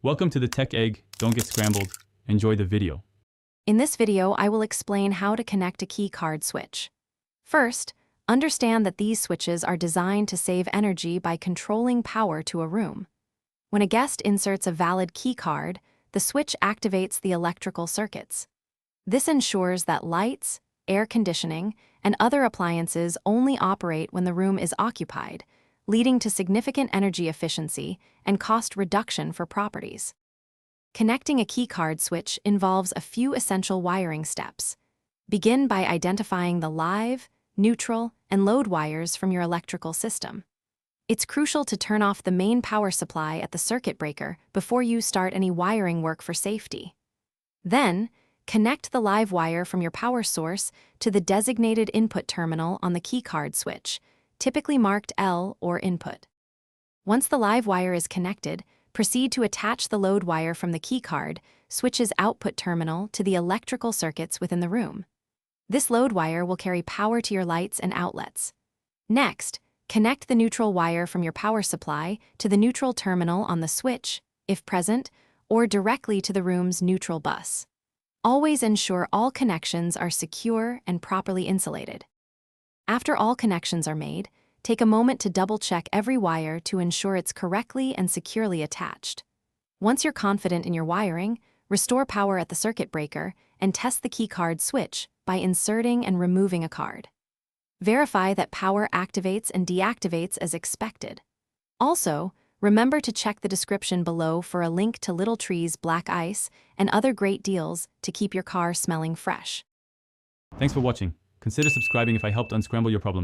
Welcome to the Tech Egg. Don't get scrambled. Enjoy the video. In this video, I will explain how to connect a key card switch. First, understand that these switches are designed to save energy by controlling power to a room. When a guest inserts a valid key card, the switch activates the electrical circuits. This ensures that lights, air conditioning, and other appliances only operate when the room is occupied, leading to significant energy efficiency and cost reduction for properties. Connecting a keycard switch involves a few essential wiring steps. Begin by identifying the live, neutral, and load wires from your electrical system. It's crucial to turn off the main power supply at the circuit breaker before you start any wiring work for safety. Then, connect the live wire from your power source to the designated input terminal on the keycard switch, typically marked L or input. Once the live wire is connected, proceed to attach the load wire from the keycard switch's output terminal to the electrical circuits within the room. This load wire will carry power to your lights and outlets. Next, connect the neutral wire from your power supply to the neutral terminal on the switch, if present, or directly to the room's neutral bus. Always ensure all connections are secure and properly insulated. After all connections are made, take a moment to double-check every wire to ensure it's correctly and securely attached. Once you're confident in your wiring, restore power at the circuit breaker and test the keycard switch by inserting and removing a card. Verify that power activates and deactivates as expected. Also, remember to check the description below for a link to Little Tree's Black Ice and other great deals to keep your car smelling fresh. Thanks for watching. Consider subscribing if I helped unscramble your problems.